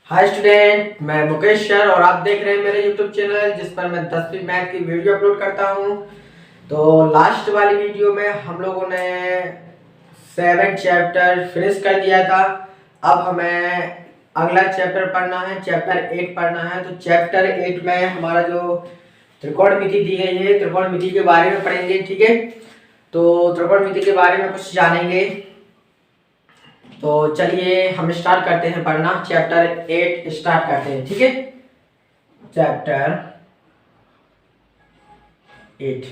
Hi student, मैं Mukesh sir और आप देख रहे हैं मेरे यूट्यूब चैनल जिस पर मैं 10वीं मैथ की वीडियो अपलोड करता हूं। तो लास्ट वाली वीडियो में हम लोगों ने 7 चैप्टर फिनिश कर दिया था। अब हमें अगला चैप्टर पढ़ना है, चैप्टर 8 पढ़ना है। तो चैप्टर 8 में हमारा जो त्रिकोणमिति दी गई है, त्रिकोणमिति के बारे में पढ़ेंगे। ठीक है, तो त्रिकोणमिति के बारे में कुछ जानेंगे। तो चलिए हम स्टार्ट करते हैं पढ़ना। चैप्टर 8 स्टार्ट करते हैं। ठीक है, चैप्टर 8।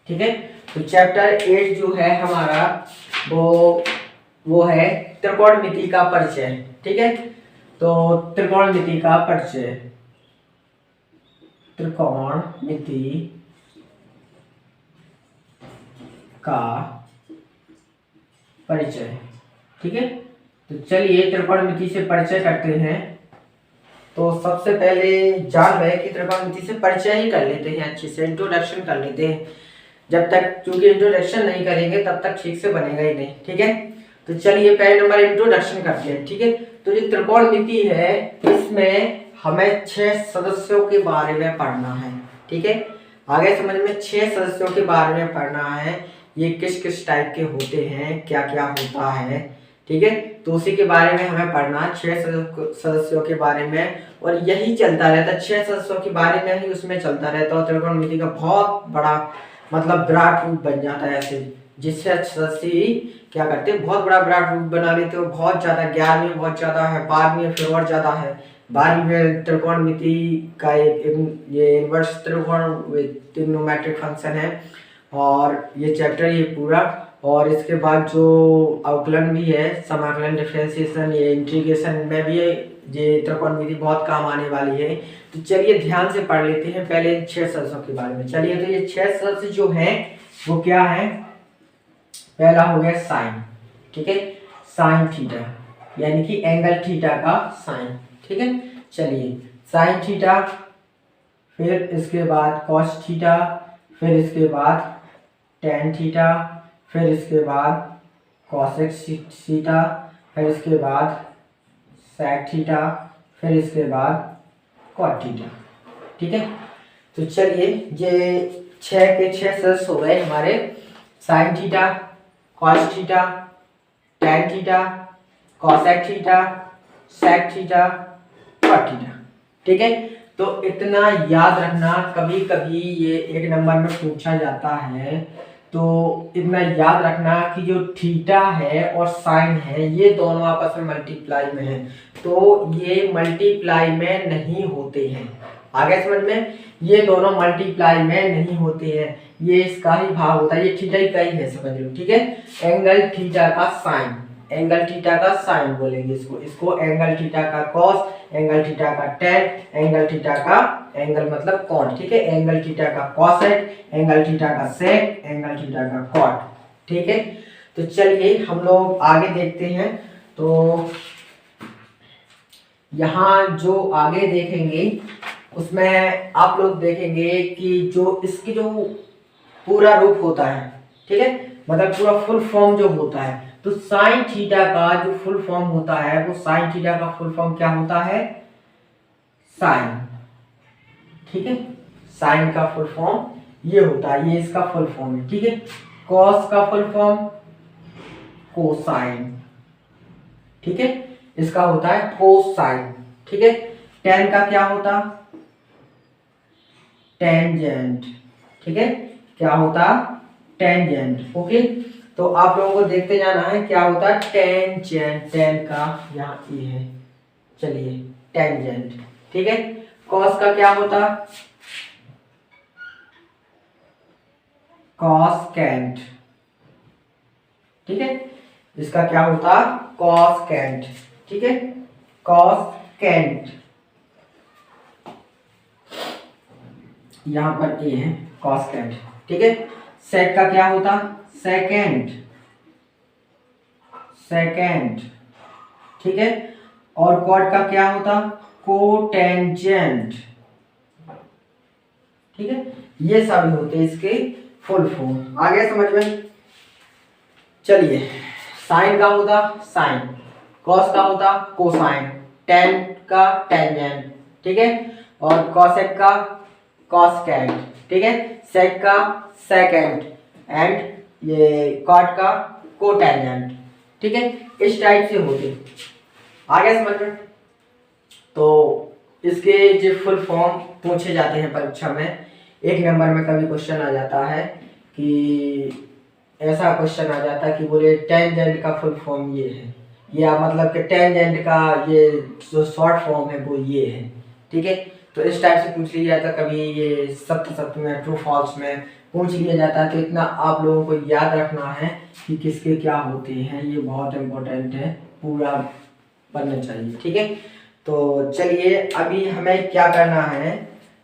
ठीक है, तो चैप्टर 8 जो है हमारा वो है त्रिकोणमिति का परिचय। ठीक है, तो त्रिकोणमिति का परिचय, त्रिकोणमिति का परिचय। ठीक है, तो चलिए त्रिकोणमिति से परिचय करते हैं। तो सबसे पहले जान रहे कि त्रिकोणमिति से परिचय ही कर लेते हैं, अच्छे से इंट्रोडक्शन कर लेते हैं। जब तक क्योंकि इंट्रोडक्शन नहीं करेंगे तब तक ठीक से बनेगा ही नहीं। ठीक है, तो चलिए पहले नंबर इंट्रोडक्शन करते हैं। ठीक है, तो जो त्रिकोणमिति है इसमें हमें 6 सदस्यों के बारे में पढ़ना है। ठीक है, आगे समझ में 6 सदस्यों के बारे में पढ़ना है। ये किस किस टाइप के होते हैं, क्या क्या होता है। ठीक है, तो उसी के बारे में हमें पढ़ना, 6 सदस्यों के बारे में। और यही चलता रहता, 6 सदस्यों के बारे में ही उसमें चलता रहता। और त्रिकोणमिति का बहुत बड़ा मतलब विराट रूप बन जाता है ऐसे, जिससे सदस्य क्या करते हैं, बहुत बड़ा विराट रूप बना लेते हो। बहुत ज्यादा 11वीं में बहुत ज्यादा है, 12वीं में फिर और ज्यादा है। 12वीं में त्रिकोणमिति का ये इनवर्स त्रिकोण ट्रिग्नोमेट्रिक फंक्शन है और ये चैप्टर ये पूरा। और इसके बाद जो अवकलन भी है, समाकलन, डिफरेंशिएशन, ये इंटीग्रेशन में भी ये त्रिकोणमिति बहुत काम आने वाली है। तो चलिए ध्यान से पढ़ लेते हैं पहले 6 सदस्यों के बारे में। चलिए, तो ये 6 सदस्य जो हैं वो क्या है। पहला हो गया साइन। ठीक है, साइन थीटा यानी कि एंगल थीटा का साइन। ठीक है, चलिए साइन थीटा, फिर इसके बाद कॉस थीटा, फिर इसके बाद टेन थीटा, फिर इसके बाद कॉसेक थीटा, फिर इसके बाद सेक थीटा, फिर इसके बाद कॉट थीटा। ठीक है, तो चलिए ये 6 के 6 सदस्य हो गए हमारे। Sine theta, cos theta, tan theta, cosec theta, sec theta, cot theta. ठीक है, तो इतना याद रखना, कभी कभी ये 1 नंबर में पूछा जाता है। तो इतना याद रखना कि जो थीटा है और साइन है ये दोनों आपस में मल्टीप्लाई में है, तो ये मल्टीप्लाई में नहीं होते हैं। आगे समझ में, ये दोनों मल्टीप्लाई में नहीं होते हैं, ये इसका ही भाग होता है, ये थीटा ही का ही है, समझ लो। ठीक है, एंगल थीटा का साइन, एंगल थीटा का साइन बोलेंगे इसको एंगल थीटा का कॉस, एंगल थीटा का टेन, एंगल थीटा का एंगल मतलब कॉट। ठीक है, एंगल थीटा का कॉसेक, एंगल थीटा का सेक, एंगल थीटा का कॉट। ठीक है, तो चलिए हम लोग आगे देखते हैं। तो यहाँ जो आगे देखेंगे उसमें आप लोग देखेंगे कि जो इसकी जो पूरा रूप होता है, ठीक है, मतलब पूरा फुल फॉर्म जो होता है, तो साइन थीटा का जो फुल फॉर्म होता है वो साइन थीटा का फुल फॉर्म क्या होता है, साइन। ठीक है, साइन का फुल फॉर्म ये होता है, ये इसका फुल फॉर्म है। ठीक है, कॉस का फुल फॉर्म कोसाइन। ठीक है, इसका होता है कोसाइन। ठीक है, टेन का क्या होता, टेंजेंट। ठीक है, क्या होता, टेंजेंट। ओके, तो आप लोगों को देखते जाना है क्या होता है टेंजेंट, टेन का यहाँ ये है, चलिए टेंजेंट। ठीक है, कॉस का क्या होता, कॉसकेंट। ठीक है, इसका क्या होता, कॉसकेंट। ठीक है, कॉसकेंट, यहां पर ए है कॉसकेंट। ठीक है, सेक का क्या होता, सेकेंड, सेकेंड। ठीक है, और कॉट का क्या होता, कोटेंजेंट। ठीक है, ये सभी होते हैं इसके फुल फॉर्म। आगे समझ में, चलिए साइन का होता साइन, कॉस का होता कोसाइन, tan का टेंजेंट, ठीक है, और कॉसेक का कॉसकैट, ठीक है, सेक का सेकेंट एंड ये कॉट का कोटेंजेंट, ठीक है, इस टाइप से होते। आ गया समझ में? तो इसके जो फुल फॉर्म पूछे जाते हैं परीक्षा में, एक नंबर में कभी क्वेश्चन आ जाता है कि ऐसा क्वेश्चन आ जाता है कि बोले टेंजेंट का फुल फॉर्म ये है, या मतलब कि टेंजेंट का ये जो शॉर्ट फॉर्म है वो ये है, ठीक है। तो इस टाइप से पूछ लिया जाता है, कभी ये सत्य में, ट्रू फॉल्स में पूछ लिया जाता है। तो इतना आप लोगों को याद रखना है कि किसके क्या होते हैं, ये बहुत इम्पोर्टेंट है, पूरा पढ़ना चाहिए, ठीक है। तो चलिए अभी हमें क्या करना है,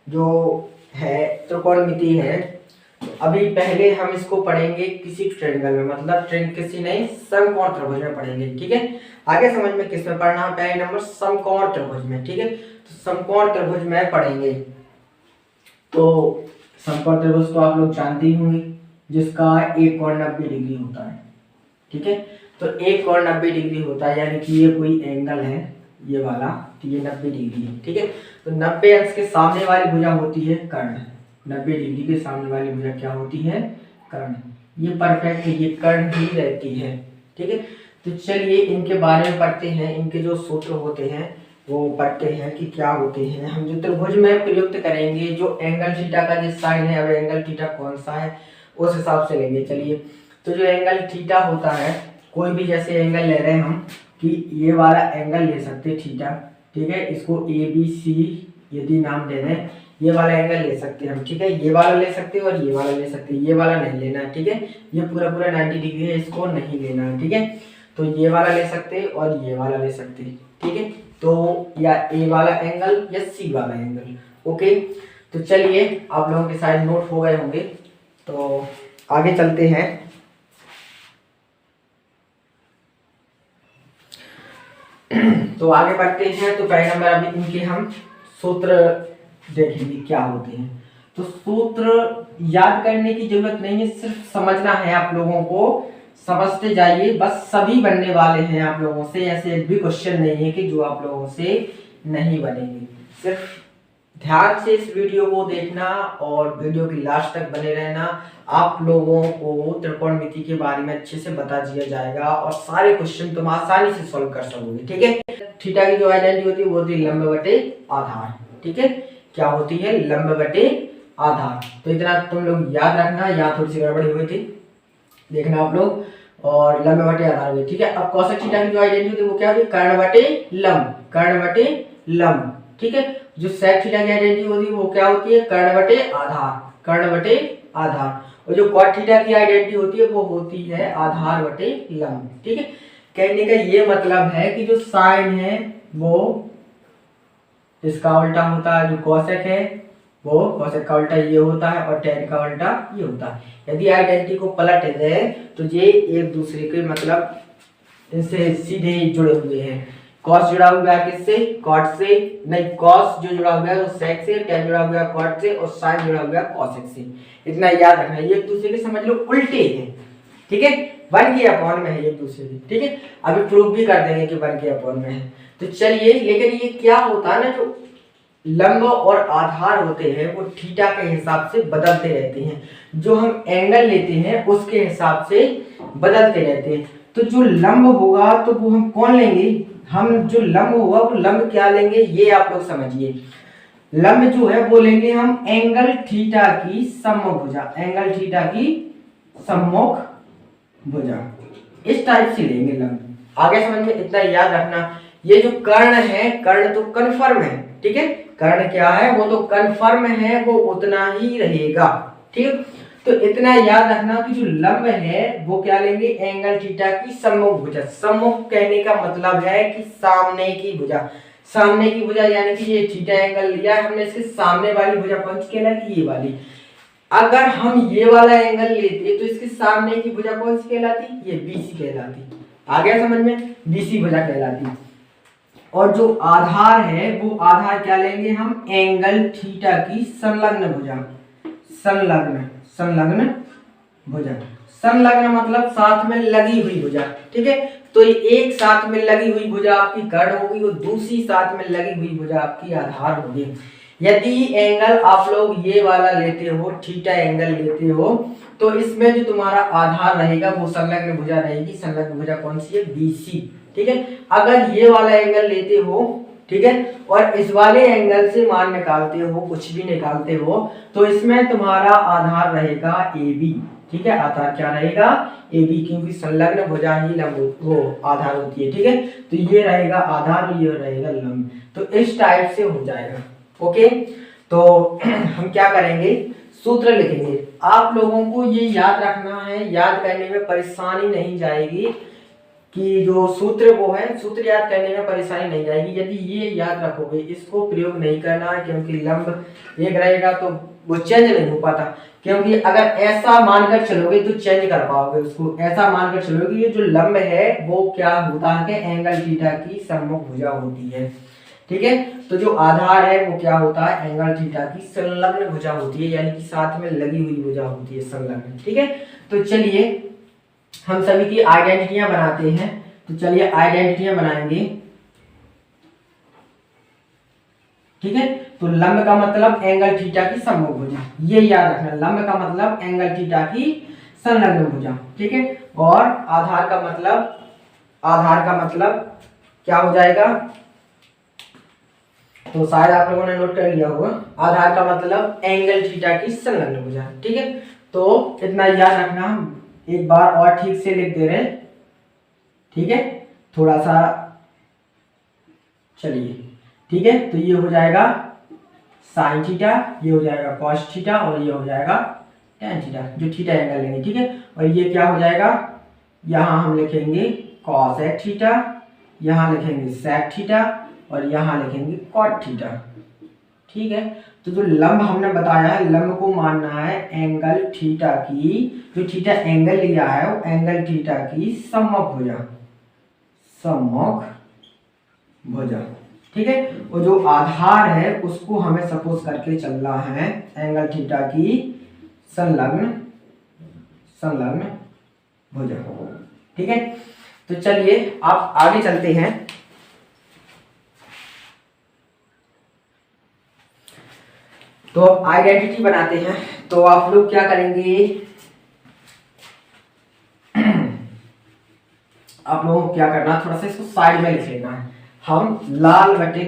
जो है त्रिकोणमिति है, अभी पहले हम इसको पढ़ेंगे किसी ट्रायंगल में, मतलब किसी नहीं समकोण त्रिभुज में पढ़ेंगे, ठीक है। आगे समझ में किस में पढ़ना है, पहले नंबर समकोण त्रिभुज में, ठीक है। तो समकोण त्रिभुज में पढ़ेंगे। तो समकोण त्रिभुज तो आप लोग जानते ही होंगे, जिसका एक कोण 90 डिग्री होता है, ठीक है। तो एक कोण 90 डिग्री होता है, यानी कि ये कोई एंगल है ये वाला, तो ये 90 डिग्री है, ठीक है। तो 90 अंश के सामने वाली भुजा होती है कर्ण, 90 डिग्री के सामने वाली भुजा क्या होती है, कर्ण। ये परफेक्ट है, ये कर्ण ही रहती है, ठीक है। तो चलिए इनके बारे में पढ़ते हैं, इनके जो सूत्र होते हैं वो पढ़ते हैं कि क्या होते हैं। हम जो त्रिभुज में प्रयुक्त करेंगे, जो एंगल थीटा का जो साइन है, अब एंगल थीटा कौन सा है उस हिसाब से लेंगे। चलिए, तो जो एंगल थीटा होता है, कोई भी जैसे एंगल ले रहे हैं हम, कि ये वाला एंगल ले सकते थीटा, ठीक है, इसको ABC यदि नाम दे दें, ये वाला एंगल ले सकते हैं हम, ठीक है, ये वाला ले सकते हैं और ये वाला ले सकते हैं, ये वाला नहीं लेना है, ठीक है, ये पूरा 90 डिग्री है, इसको नहीं लेना है, ठीक है। तो ये वाला ले सकते हैं और ये वाला ले सकते हैं, ठीक है। तो या ए वाला एंगल या सी वाला एंगल, ओके। तो चलिए आप लोगों के साइड नोट हो गए होंगे, तो आगे चलते हैं। तो आगे बढ़ते हैं। तो पहले नंबर अभी इनके हम सूत्र देखेंगे क्या होते हैं। तो सूत्र याद करने की जरूरत नहीं है, सिर्फ समझना है आप लोगों को, समझते जाइए, बस सभी बनने वाले हैं आप लोगों से, ऐसे एक भी क्वेश्चन नहीं है कि जो आप लोगों से नहीं बनेंगे। सिर्फ ध्यान से इस वीडियो को देखना और वीडियो की लास्ट तक बने रहना। आप लोगों को त्रिकोणमिति के बारे में अच्छे से बता दिया जाएगा और सारे क्वेश्चन तुम आसानी से सॉल्व कर सकोगे, ठीक है। थीटा की जो आइडेंटिटी होती है वो होती है लंब बटे आधार, ठीक है। क्या होती है, लंब बटे आधार। तो इतना तुम लोग याद रखना, यहाँ थोड़ी सी गड़बड़ी हुई थी, देखना आप लोग, और लंब बटे आधार हुई, ठीक है। अब कॉसेक थीटा की जो आइडेंटिटी होती है वो क्या होती है, कर्ण बटे लंब, कर्ण बटे लंब, ठीक है। जो सेक थीटा की आइडेंटिटी होती है वो क्या होती है, कर्ण बटे आधार, कर्ण बटे आधार। और जो कॉट थीटा की आइडेंटिटी होती है वो होती है आधार बटे लंब, ठीक है। कहने का ये मतलब है कि जो साइन है वो इसका उल्टा होता है, जो कॉसेक है वो कॉसेक का उल्टा ये होता है और टेन का उल्टा ये होता है। यदि आइडेंटिटी को पलट दे तो ये एक दूसरे के मतलब इनसे सीधे जुड़े हुए हैं। कॉस जुड़ा हुआ है किससे, कॉट से, नहीं, कॉस जो जुड़ा हुआ है वो सेक से, टेन जुड़ा हुआ है कॉट से और साइन जुड़ा हुआ है कॉसेक से। इतना याद रखना, ये एक दूसरे के समझ लो उल्टे हैं, ठीक है, 1 के अपॉन में है एक दूसरे के, ठीक है। अभी प्रूफ भी कर देंगे कि 1 के अपॉन में है। तो चलिए, लेकिन ये क्या होता है ना, जो लंब और आधार होते हैं वो थीटा के हिसाब से बदलते रहते हैं, जो हम एंगल लेते हैं उसके हिसाब से बदलते रहते हैं। तो जो लंब होगा तो वो हम कौन लेंगे, हम जो लंब होगा वो लंब क्या लेंगे, ये आप लोग समझिए। लंब जो है वो लेंगे हम एंगल थीटा की सम्मुख भुजा, एंगल थीटा की सम्मुख भुजा, इस टाइप से लेंगे लंब। आगे समझ में इतना याद रखना। ये जो कर्ण है, कर्ण तो कन्फर्म है, ठीक है, कर्ण क्या है, वो तो कन्फर्म है, वो उतना ही रहेगा, ठीक। तो इतना याद रखना कि जो लंब है वो क्या लेंगे, एंगल थीटा की सम्मुख भुजा। सम्मुख कहने का मतलब है कि सामने की भुजा, सामने की भुजा, यानी कि ये थीटा एंगल लिया है हमने, इसके सामने वाली भुजा कौन सी कहलाती, ये वाली। अगर हम ये वाला एंगल लेते तो इसके सामने की भुजा कौन सी कहलाती, ये BC कहलाती। आ गया समझ में, BC भुजा कहलाती। और जो आधार है वो आधार क्या लेंगे हम, एंगल थीटा की संलग्न भुजा, संलग्न, संलग्न भुजा, संलग्न मतलब साथ में लगी हुई भुजा, ठीक है। तो ये एक साथ में लगी हुई भुजा आपकी कर्ण होगी और दूसरी साथ में लगी हुई भुजा आपकी आधार होगी। यदि एंगल आप लोग ये वाला लेते हो, थीटा एंगल लेते हो, तो इसमें जो तुम्हारा आधार रहेगा वो संलग्न भुजा रहेगी। संलग्न भुजा कौन सी है? BC। ठीक है, अगर ये वाला एंगल लेते हो, ठीक है, और इस वाले एंगल से मान निकालते हो, कुछ भी निकालते हो, तो इसमें तुम्हारा आधार रहेगा AB। ठीक है, आधार क्या रहेगा? AB, क्योंकि संलग्न भुजा ही लंब वो आधार होती है। ठीक है, तो ये रहेगा आधार, ये रहेगा लंब। तो इस टाइप से हो जाएगा। ओके, तो हम क्या करेंगे? सूत्र लिखेंगे। आप लोगों को ये याद रखना है, याद करने में परेशानी नहीं जाएगी कि जो सूत्र वो है, सूत्र याद करने में परेशानी नहीं जाएगी यदि ये याद रखोगे। इसको प्रयोग नहीं करना है, क्योंकि लंब एक रहेगा तो वो चेंज नहीं हो पाता। क्योंकि अगर ऐसा मानकर चलोगे तो चेंज कर पाओगे उसको। ऐसा मानकर चलोगे ये जो लंब है वो क्या होता है? एंगल थीटा की सम्मुख भुजा होती है। ठीक है, तो जो आधार है वो क्या होता है? एंगल थीटा की संलग्न भुजा होती है, यानी कि साथ में लगी हुई भुजा होती है, संलग्न। ठीक है, तो चलिए हम सभी की आइडेंटिटियां बनाते हैं। तो चलिए आइडेंटिटियां बनाएंगे। ठीक है, तो लंब का मतलब एंगल थीटा की सम्मुख भुजा, ये याद रखना। लंब का मतलब एंगल थीटा की संलग्न भुजा। ठीक है, और आधार का मतलब क्या हो जाएगा? तो शायद आप लोगों ने नोट कर लिया होगा। आधार का मतलब एंगल थीटा की संलग्न भुजा। ठीक है, तो इतना याद रखना। एक बार और ठीक से लिख दे रहे। ठीक है, थोड़ा सा चलिए। ठीक है, तो ये हो जाएगा साइन थीटा, ये हो जाएगा कॉस थीटा और ये हो जाएगा टेन थीटा, जो थीटा एंगल लेंगे। ठीक है, और ये क्या हो जाएगा? यहाँ हम लिखेंगे कॉसेक थीटा, यहाँ लिखेंगे सेक थीटा और यहाँ लिखेंगे कॉट थीटा। ठीक है, तो जो लंब हमने बताया है, लंब को मानना है एंगल थीटा की, जो थीटा एंगल लिया है वो एंगल थीटा की सम्मुख भुजा, सम्मुख भुजा। ठीक है, और जो आधार है उसको हमें सपोज करके चलना है एंगल थीटा की संलग्न भुजा। ठीक है, तो चलिए आप आगे चलते हैं। तो आइडेंटिटी बनाते हैं। तो आप लोग क्या करेंगे? आप लोगों को क्या करना, थोड़ा सा इसको साइड में लिख लेना है। हम लाल बटे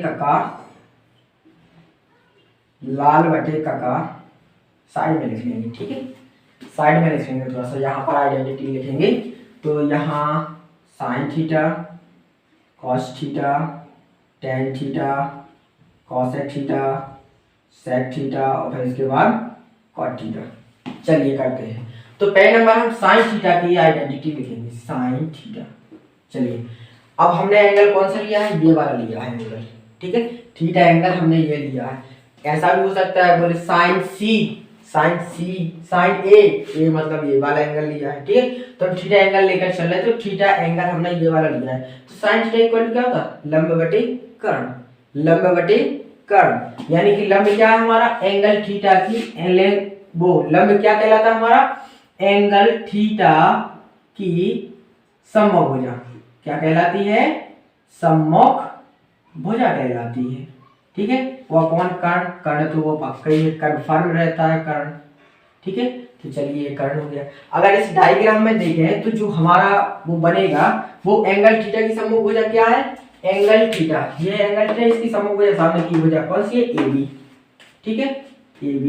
कका साइड में लिख लेंगे। ठीक है, साइड में लिख लेंगे, थोड़ा सा यहाँ पर आइडेंटिटी लिखेंगे। तो यहाँ sine theta, cos theta, tan theta, cosec theta, sec theta और फिर इसके बाद कॉट थीटा। चलिए करते हैं। तो पहले नंबर हम साइन थीटा की आइडेंटिटी लिखेंगे, साइन थीटा। चलिए, अब हमने एंगल कौन सा लिया है? ये वाला लिया है एंगल। ठीक है, थीटा एंगल हमने ये लिया है। ऐसा भी हो सकता है, बोले साइन ए मतलब ये वाला एंगल लिया है। ठीक है, तो थीटा एंगल लेकर चल रहे, तो थीटा एंगल हमने ये वाला लिया है। तो साइन थीटा इक्वल क्या होता है? लंब बटे कर्ण, लंब बटे कर्ण, यानी कि लंब क्या है हमारा? एंगल थीटा की वो लंब क्या कहलाता है हमारा? एंगल थीटा की सम्मुख भुजा। क्या कहलाती है? सम्मुख भुजा कहलाती है। ठीक है, वो अपॉन कर्ण, कर्ण तो वो पक्का ही कन्फर्म रहता है कर्ण। ठीक है, तो चलिए ये कर्ण हो गया। अगर इस डायग्राम में देखें तो जो हमारा वो बनेगा वो एंगल थीटा की सम्मुख भुजा क्या है? एंगल थीटा, ये एंगल थीटा, इसकी सम्मुख भुजा सामने की भुजा कौन सी है? AB। ठीक है, AB।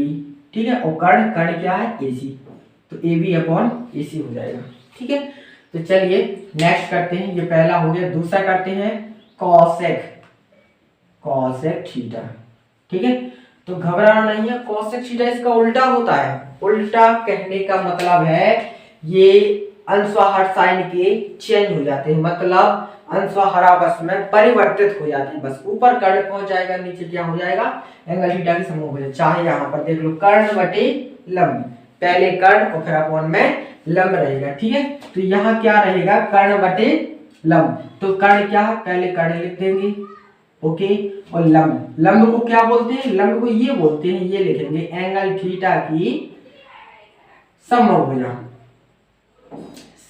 ठीक है, और कर्ण क्या है? AC। तो AB अपॉन AC हो जाएगा। ठीक है, तो चलिए नेक्स्ट करते हैं। ये पहला हो गया। दूसरा करते हैं कॉसेक थीटा। ठीक है, तो घबराना नहीं है, कॉसेक थीटा इसका उल्टा होता है। उल्टा कहने का मतलब है ये अंशवाहर साइन के चेंज हो जाते हैं, मतलब अंशवाहर आपस में परिवर्तित हो जाते हैं। बस ऊपर कर्ण पहुंच जाएगा, नीचे क्या हो जाएगा? एंगल थीटा की सम्मुख भुजा। चाहे यहाँ पर देख लो कर्ण बटे लंब, पहले कर्ण और फिर अपॉन में लंब रहेगा। ठीक है, तो यहाँ क्या रहेगा? कर्ण बटे लंब। तो कर्ण क्या है? पहले कर्ण लिख देंगे। ओके, और लंब को क्या बोलते हैं? लंब को ये बोलते हैं, ये लिखेंगे एंगल थीटा की सम्मुख भुजा,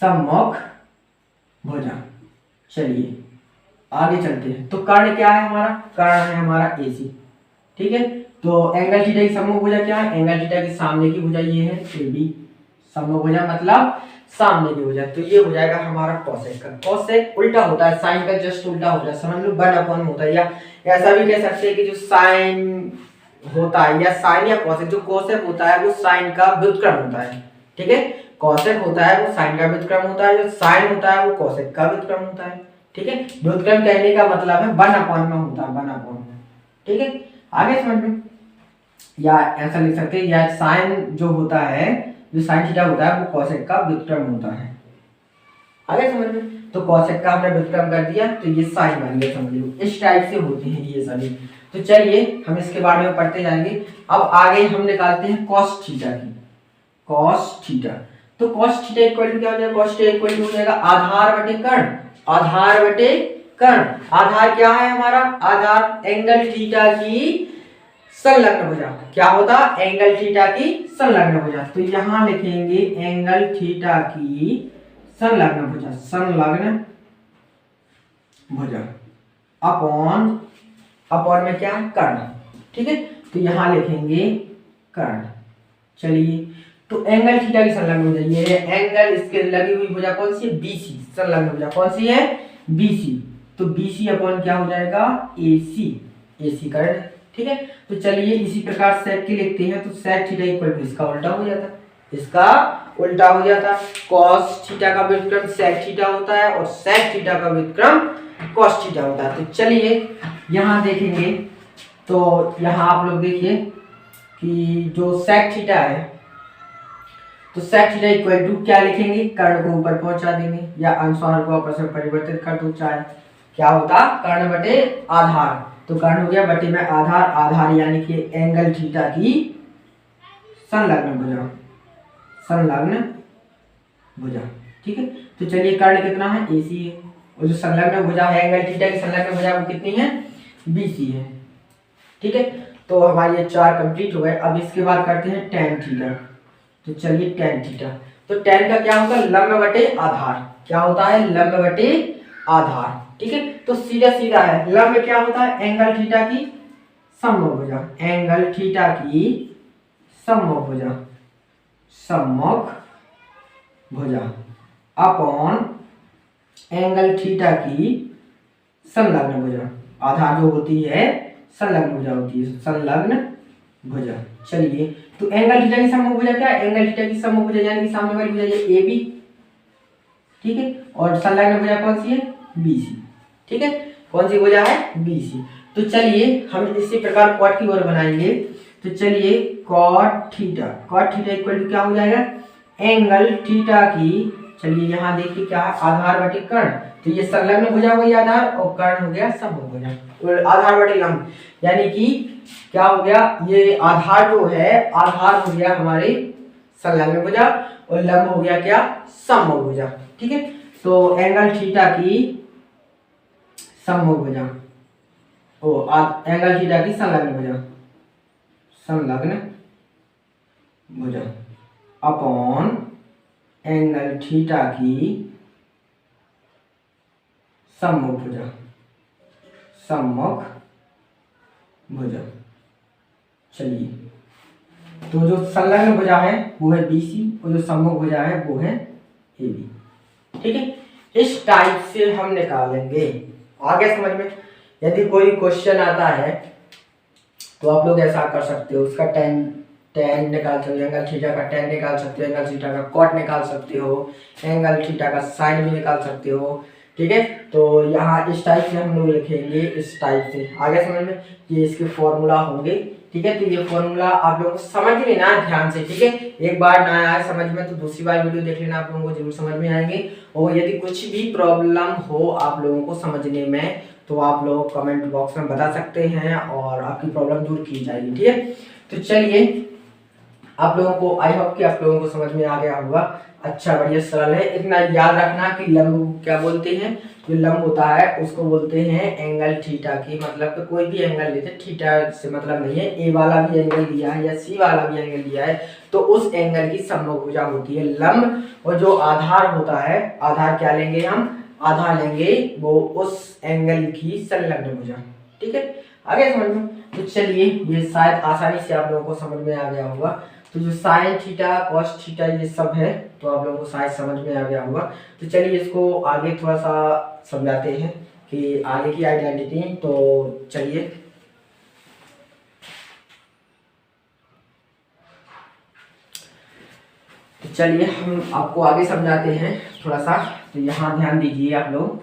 सम्मुख भुजा। चलिए आगे चलते हैं। तो कर्ण क्या है हमारा, कर्ण है हमारा AC। ठीक है, तो एंगल थीटा की सममुख भुजा क्या है, एंगल थीटा के सामने की भुजा ये है AB। सममुख भुजा मतलब सामने की भुजा, तो ये हो जाएगा हमारा कोसेक का। कोसेक उल्टा होता है साइन का, जस्ट उल्टा होता है, समझ लो 1/, होता है। या ऐसा भी कह सकते हैं कि जो साइन होता है, या साइन या कोसेक, जो कोसेक होता है वो साइन का व्युत्क्रम होता है। ठीक है, कोसेक होता है वो साइन का व्युत्क्रम होता है, जो साइन होता है वो कोसेक का व्युत्क्रम होता है। ठीक है, व्युत्क्रम कहने का मतलब है 1/, में होता है 1/। ठीक है, आगे समझ में, या ऐसा लिख सकते हैं, या साइन जो होता है, जो साइन थीटा होता है वो कोसेक का व्युत्क्रम होता है। आगे समझ में, तो कोसेक का हमने व्युत्क्रम कर दिया, तो ये साइन बन गया, समझ लो। इस टाइप से होते हैं ये सभी। तो चलिए हम इसके बारे में पढ़ते जाएंगे। अब आगे हम निकालते हैं कॉस थीटा की, कॉस थीटा। तो कॉस थीटा इक्वल टू क्या हो जाएगा, कॉस थीटा इक्वल टू हो जाएगा आधार बटे कर्ण, आधार बटे कर्ण। आधार क्या है हमारा, आधार एंगल थीटा की संलग्न भुजा। क्या होता, एंगल थीटा की संलग्न भुजा। तो यहां लिखेंगे एंगल थीटा की संलग्न भुजा, संलग्न भुजा अपॉन, अपॉन में क्या है कर्ण। ठीक है, तो यहां लिखेंगे कर्ण। चलिए, तो एंगल थीटा की संलग्न भुजा ये है, एंगल इसके लगी हुई भुजा कौन सी है, BC। संलग्न भुजा कौन सी है, BC। तो BC अपॉन क्या हो जाएगा, AC, AC कर्ण। ठीक है, तो चलिए इसी प्रकार सेक की लिखते हैं। तो सेक थीटा इक्वल टू इसका उल्टा हो जाता, इसका उल्टा हो जाता। कॉस थीटा का व्युत्क्रम सेक थीटा होता है, और सेक थीटा का व्युत्क्रम कॉस थीटा होता है। तो चलिए यहां देखेंगे, तो यहां आप लोग देखिए कि जो सेक थीटा है, तो सेक थीटा इक्वल टू क्या लिखेंगे, कर्ण को ऊपर पहुंचा देंगे, या अनुस्वार को आपस में परिवर्तित कर दो, चाहे क्या होता, कर्ण बटे आधार। तो कर्ण हो गया बटे में आधार, आधार यानी कि एंगल थीटा की संलग्न भुजा, संलग्न भुजा। ठीक है, तो चलिए कर्ण कितना है, AC है, और जो संलग्न भुजा है एंगल थीटा की संलग्न भुजा वो कितनी है, BC है। ठीक है, तो हमारे ये 4 कंप्लीट हो गए। अब इसके बाद करते हैं tan थीटा। तो चलिए tan थीटा, तो tan का क्या होता है, लंब बटे आधार। क्या होता है, लंब बटे आधार। ठीक है, तो सीधा सीधा है, लंब क्या होता है, एंगल थीटा की सम्मुख भुजा, एंगल थीटा की सम्मुख भुजा, सम्मुख भुजा अपॉन एंगल थीटा की संलग्न भुजा। आधार जो होती है संलग्न भुजा होती है, संलग्न भुजा। चलिए, तो एंगल थीटा की सम्मुख भुजा क्या है, एंगल थीटा की सम्मुख भुजा यानी कि सामने वाली भुजा ये AB। ठीक है, और संलग्न भुजा कौन सी है, BC। ठीक है, कौन सी भुजा है, BC। तो चलिए हम इसी प्रकार कॉट की ओर बनाएंगे। तो चलिए cot theta, cot theta equal to क्या हो जाएगा, एंगल थीटा की, चलिए यहाँ देखिए क्या है, आधार बटे कर्ण। तो ये संलग्न भुजा वही आधार, और कर्ण हो गया सम्मुख भुजा, तो आधार बटे लंब, यानी कि क्या हो गया, ये आधार जो है, आधार हो गया हमारे संलग्न भुजा, और लंब हो गया क्या, सम्मुख भुजा। ठीक है, तो एंगल थीटा की सम्मुख भुजा, एंगल थीटा की संलग्न भुजा, संलग्न भुजा अपॉन एंगल थीटा की सम्मुख भुजा, सम्मुख भुजा। चलिए, तो जो संलग्न भुजा है वो है BC, और जो सम्मुख भुजा है वो है AB। ठीक है, इस टाइप से हम निकालेंगे। आगे समझ में, यदि कोई क्वेश्चन आता है तो आप लोग ऐसा कर सकते हो, उसका tan निकाल सकते हो, एंगल थीटा का tan निकाल सकते हो, एंगल थीटा का कॉट निकाल सकते हो, एंगल थीटा का साइन भी निकाल सकते हो। ठीक है, तो यहाँ इस टाइप से हम लोग लिखेंगे, इस टाइप से। आगे समझ में, ये इसके फॉर्मूला होंगे। ठीक है, तो ये फॉर्मूला आप लोगों को समझ लेना है ध्यान से। ठीक है, एक बार ना आए समझ में तो दूसरी बार वीडियो देख लेना, आप लोगों को जरूर समझ में आएंगे। और यदि कुछ भी प्रॉब्लम हो आप लोगों को समझने में, तो आप लोग कमेंट बॉक्स में बता सकते हैं, और आपकी प्रॉब्लम दूर की जाएगी। ठीक है, तो चलिए आप लोगों को, आई होप कि आप लोगों को समझ में आ गया होगा। अच्छा, बढ़िया, सरल है। इतना याद रखना कि लंब क्या बोलते हैं, जो लंब होता है उसको बोलते हैं एंगल थीटा की, मतलब कि कोई भी एंगल लेते, थीटा से मतलब नहीं है, ए वाला भी एंगल दिया है या सी वाला भी एंगल दिया है, तो उस एंगल की सम्मुख भुजा होती है लंब। और जो आधार होता है, आधार क्या लेंगे हम, आधा लेंगे वो उस एंगल की संलग्न भुजा। ठीक है, आगे समझ में। तो चलिए ये शायद आसानी से आप लोगों को समझ में आ गया होगा। तो जो साइन थीटा कॉस थीटा ये सब है तो आप लोगों को शायद समझ में आ गया होगा। तो चलिए इसको आगे थोड़ा सा समझाते हैं कि आगे की आइडेंटिटी। तो चलिए हम आपको आगे समझाते हैं थोड़ा सा। तो यहाँ ध्यान दीजिए आप लोग,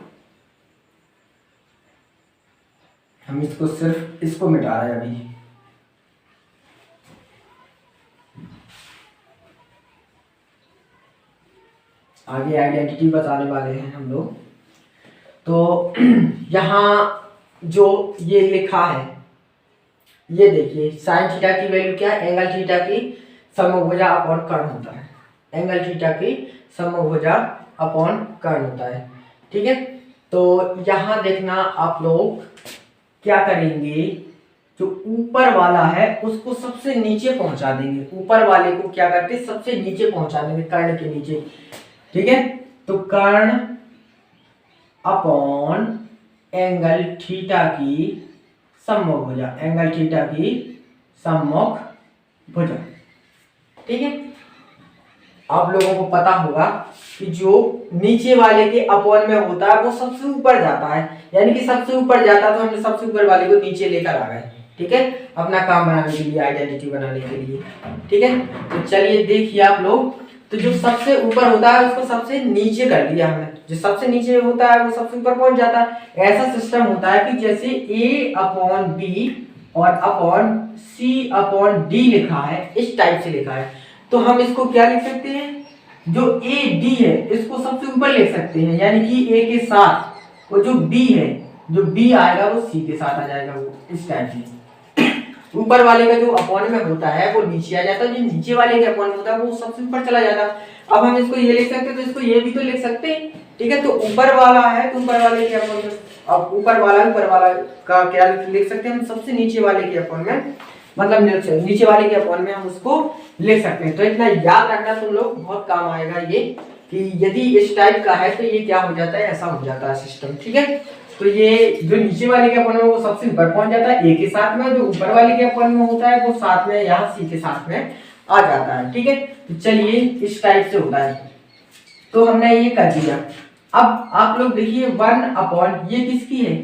हम इसको सिर्फ इसको मिटा रहे हैं अभी। आगे आइडेंटिटी बताने वाले हैं हम लोग। तो यहाँ जो ये लिखा है ये देखिए, साइन थीटा की वैल्यू क्या है, एंगल थीटा की समभुजा अपॉन कर्ण होता है। एंगल थीटा की समभुजा अपॉन कर्ण होता है। ठीक है, तो यहाँ देखना आप लोग क्या करेंगे, जो ऊपर वाला है उसको सबसे नीचे पहुंचा देंगे। ऊपर वाले को क्या करते हैं, सबसे नीचे पहुंचा देंगे, कर्ण के नीचे। ठीक है, तो कर्ण अपॉन एंगल थीटा की सम्मुख भुजा, एंगल थीटा की सम्मुख भुजा। ठीक है, आप लोगों को पता होगा कि जो नीचे वाले के अपॉन में होता है वो सबसे ऊपर जाता है, यानी कि सबसे ऊपर जाता है तो हमने सबसे ऊपर वाले को नीचे लेकर आ गए। ठीक है, अपना काम बनाने के लिए, आइडेंटिटी बनाने के लिए। ठीक है, तो चलिए देखिए आप लोग, तो जो सबसे ऊपर होता है उसको सबसे नीचे कर लिया हमने, जो सबसे नीचे होता है वो सबसे ऊपर पहुंच जाता है। ऐसा सिस्टम होता है कि जैसे a अपॉन बी और अपॉन सी अपॉन डी लिखा है, इस टाइप से लिखा है, तो हम इसको क्या लिख सकते हैं, जो ए डी है इसको सबसे ऊपर लिख सकते हैं, यानी कि ए के साथ वो जो बी है, जो बी आएगा वो सी के साथ आ जाएगा, वो इस टाइप से। ऊपर वाले का जो अपॉन में होता है वो नीचे आ जाता है, जो नीचे वाले के अपॉन में होता है वो सबसे ऊपर चला जाता है। अब हम इसको ये लिख सकते हैं तो इसको ये भी तो लिख सकते हैं। ठीक है, तो ऊपर वाला है तो ऊपर वाले के अपॉन में, अब ऊपर वाला का क्या लिख सकते हैं हम, सबसे नीचे वाले के अपॉन में, मतलब नीचे वाले के अपॉन में हम उसको लिख सकते हैं। तो इतना याद रखना तुम लोग, बहुत काम आएगा ये, कि यदि इस टाइप का है तो ये क्या हो जाता है, ऐसा हो जाता है सिस्टम। ठीक है, तो ये जो नीचे वाले के अपॉन में वो सबसे ऊपर पहुंच जाता है ए के साथ में, जो ऊपर वाले के अपॉन में होता है वो साथ में यहाँ सी के साथ में आ जाता है। ठीक है, तो चलिए इस टाइप से होता है, तो हमने ये कर दिया। अब आप लोग देखिए 1 अपॉन ये किसकी है,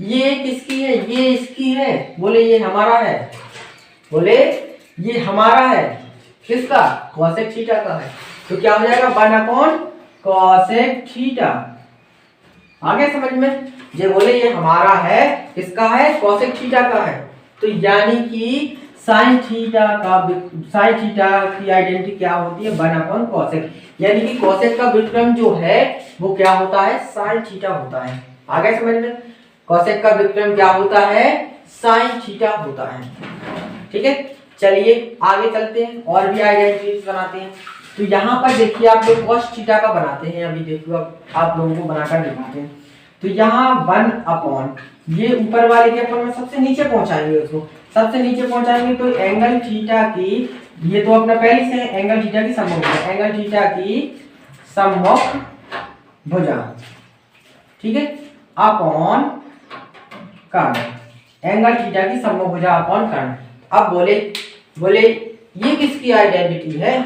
ये किसकी है, ये इसकी है, बोले ये हमारा है, बोले ये हमारा है, किसका, कॉसेक थीटा का है। तो क्या हो जाएगा 1 अपॉन कॉसेक थीटा। आगे समझ में, ये बोले ये हमारा है, किसका है, कॉसेक थीटा का है। तो यानी कि साइन थीटा की आइडेंटिटी क्या होती है, 1 अपॉन कॉसेक, यानी कि कॉसेक का व्युत्क्रम जो है वो क्या होता है, साइन थीटा होता है। आगे समझ में, कॉसेक का व्युत्क्रम क्या होता है, साइन थीटा होता है। ठीक है, चलिए आगे चलते हैं और भी आइडेंटिटीज बनाते हैं। तो यहाँ पर देखिए आप लोग कॉस थीटा का बनाते हैं, अभी देखो आप लोगों को बनाकर दिखाते हैं। तो यहाँ 1 अपॉन ये ऊपर वाले के अपॉन में सबसे नीचे पहुंचाएंगे, उसको सबसे नीचे पहुंचाएंगे तो एंगल थीटा की, ये तो अपना पहले से एंगल थीटा की सम्मुख भुजा, एंगल थीटा की सम्मुख भुजा। ठीक है, अपॉन कर्ण, एंगल थीटा की सम्मुख भुजा अपॉन कर्ण। अब बोले ये किसकी आइडेंटिटी है,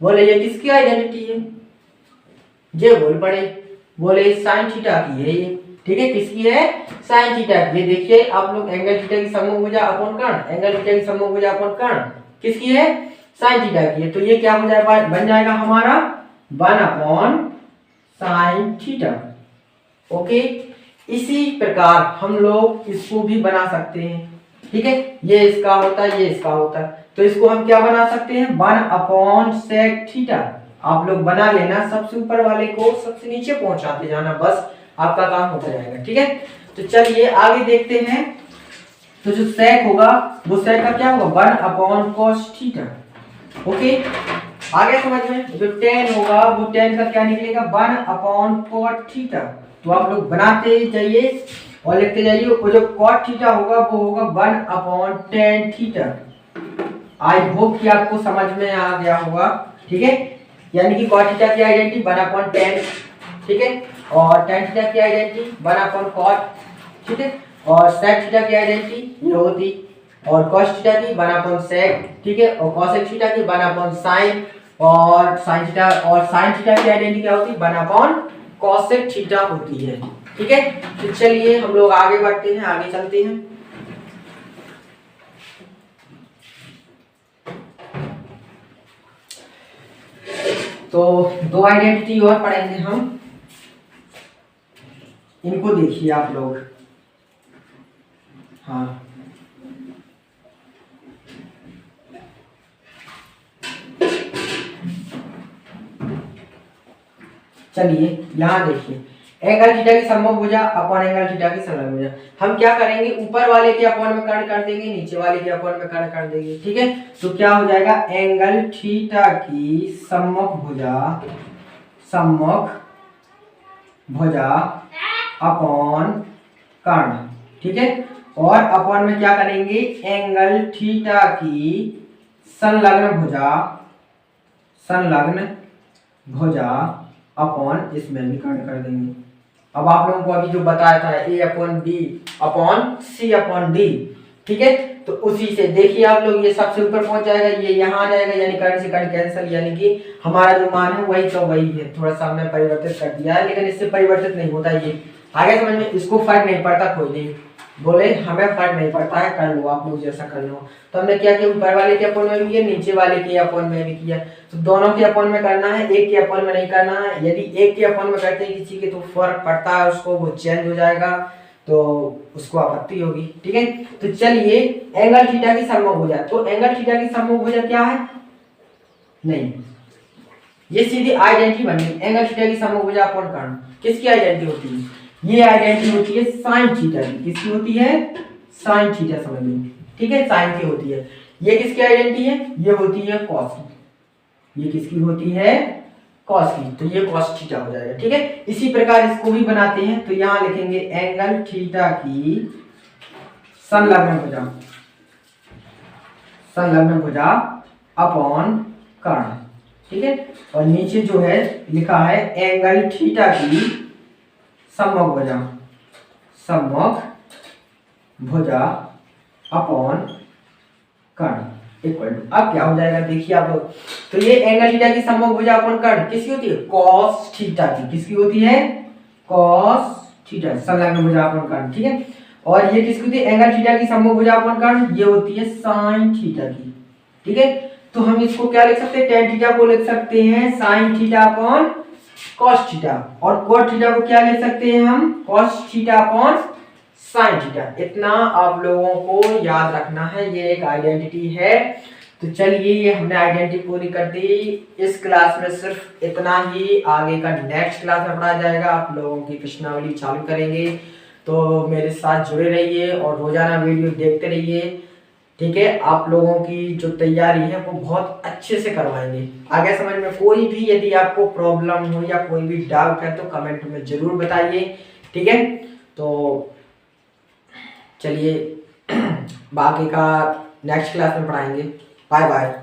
बोले ये किसकी आइडेंटिटी है, ये बोल पड़े, बोले साइन थीटा की है ये। ठीक है, किसकी है, साइन थीटा की। ये देखिए आप लोग, एंगल थीटा की सम्मुख भुजा अपॉन कर्ण, एंगल थीटा की सम्मुख भुजा अपॉन कर्ण किसकी है, साइन थीटा की है। तो ये क्या हो जाएगा, बन जाएगा हमारा 1 अपॉन साइन थीटा। ओके, इसी प्रकार हम लोग इसको भी बना सकते हैं। ठीक है, ये इसका होता है, ये इसका होता है, तो इसको हम क्या बना सकते हैं, 1 अपॉन सेक थीटा। आप लोग बना लेना, सबसे ऊपर वाले को सबसे नीचे पहुंचाते जाना, बस आपका काम होता जाएगा। ठीक है, तो चलिए आगे देखते हैं। तो जो सेक होगा वो सेक का क्या होगा, 1 अपॉन कॉस थीटा। ओके, आगे समझ में, जो tan होगा वो tan का क्या निकलेगा, 1 अपॉन कॉट थीटा। तो आप लोग बनाते जाइए और लिखते जाइए, और जो कॉट थीटा होगा वो होगा 1 upon tan theta. I hope कि आपको समझ में आ गया होगा। ठीक है, यानी कि कॉट थीटा की आइडेंटिटी 1 अपॉन tan। ठीक है, और tan थीटा की आइडेंटिटी 1 cot, ठीक है। और sec थीटा की आइडेंटिटी ये होती, और cos थीटा की 1 sec, ठीक है। और cosec थीटा की 1 sin, और sin थीटा, और sin थीटा की आइडेंटिटी क्या होती, 1 cosec थीटा होती है, ठीक है। तो चलिए हम लोग आगे बढ़ते हैं, आगे चलते हैं। तो दो आइडेंटिटी और पढ़ेंगे हम, इनको देखिए आप लोग। हाँ, चलिए यहाँ देखिए, एंगल थीटा की समभुजा अपॉन एंगल थीटा की समभुजा। हम क्या करेंगे, ऊपर वाले के अपॉन में कर्ण कर देंगे, नीचे वाले के अपॉन में कर्ण कर देंगे, ठीक है। तो क्या हो जाएगा, एंगल थीटा की सम्मुख भुजा अपॉन कर्ण, ठीक है। और अपॉन में क्या करेंगे, एंगल थीटा की संलग्न भुजा अपॉन इसमें भी कर्ण कर देंगे। अब आप लोगों को अभी जो बताया था a upon B upon C upon D, ठीक है। तो उसी से देखिए आप लोग, ये सबसे ऊपर पहुंच जाएगा, ये यहाँ आ जाएगा, यानी कर्ण से कर्ण कैंसिल, यानी कि हमारा जो मान है वही तो वही है, थोड़ा सा हमने परिवर्तित कर दिया है, लेकिन इससे परिवर्तित नहीं होता ये। आगे समझ में, इसको फर्क नहीं पड़ता, कोई नहीं बोले हमें फर्क नहीं पड़ता है, कर लो आप लोग जैसा कर लो। तो हमने क्या किया, ऊपर वाले के अपॉन में भी किया, नीचे वाले के अपॉन में भी किया। तो दोनों के अपॉन में करना है, एक के अपॉन में नहीं करना है। यदि एक के अपॉन में करते हैं किसी के तो फर्क पड़ता है, उसको वो चेंज हो जाएगा, तो उसको आपत्ति होगी, ठीक है। तो चलिए, एंगल थीटा की समभुजा, तो एंगल थीटा की समभुजा क्या है, नहीं, ये सीधी आइडेंटिटी बन गई, एंगल थीटा की समभुजा अपॉन कर्ण। किसकी आइडेंटिटी होती है, ये आइडेंटिटी होती है साइन थीटा की। किसकी होती है, साइन थीटा, समझ लो, ठीक है, साइन की होती है। ये किसकी आइडेंटिटी है, ये होती है कॉस की। ये किसकी होती है, कॉस की, तो ये कॉस थीटा हो जाएगा, ठीक है। इसी प्रकार इसको भी बनाते हैं, तो यहां लिखेंगे एंगल थीटा की संलग्न भुजा अपॉन कर्ण, ठीक है। और नीचे जो है लिखा है एंगल थीटा की सम्मुख भुजा अपॉन कर्ण इक्वल टू, अब क्या हो जाएगा देखिए आप लोग। तो ये एंगल थीटा की सम्मुख भुजा अपॉन कर्ण किसकी होती है, कॉस थीटा की। किसकी होती है, कॉस थीटा, संलग्न भुजा अपॉन कर्ण, ठीक है। और ये किसकी होती है, एंगल थीटा की सम्मुख भुजा अपॉन कर्ण, ये होती है साइन थीटा की, ठीक है। तो हम इसको क्या लिख सकते हैं, टेन थीटा को लिख सकते हैं sine theta upon cos theta, और कोट थीटा को क्या लिख सकते हैं हम, cos theta upon sine theta. इतना आप लोगों को याद रखना है, ये एक आइडेंटिटी है। तो चलिए, ये हमने आइडेंटिटी पूरी कर दी। इस क्लास में सिर्फ इतना ही, आगे का नेक्स्ट क्लास में पढ़ा जाएगा, आप लोगों की प्रश्नावली चालू करेंगे। तो मेरे साथ जुड़े रहिए और रोजाना वीडियो देखते रहिए, ठीक है। आप लोगों की जो तैयारी है वो बहुत अच्छे से करवाएंगे। आगे समझ में कोई भी यदि आपको प्रॉब्लम हो या कोई भी डाउट है तो कमेंट में जरूर बताइए, ठीक है। तो चलिए, बाकी का नेक्स्ट क्लास में पढ़ाएंगे। Bye bye.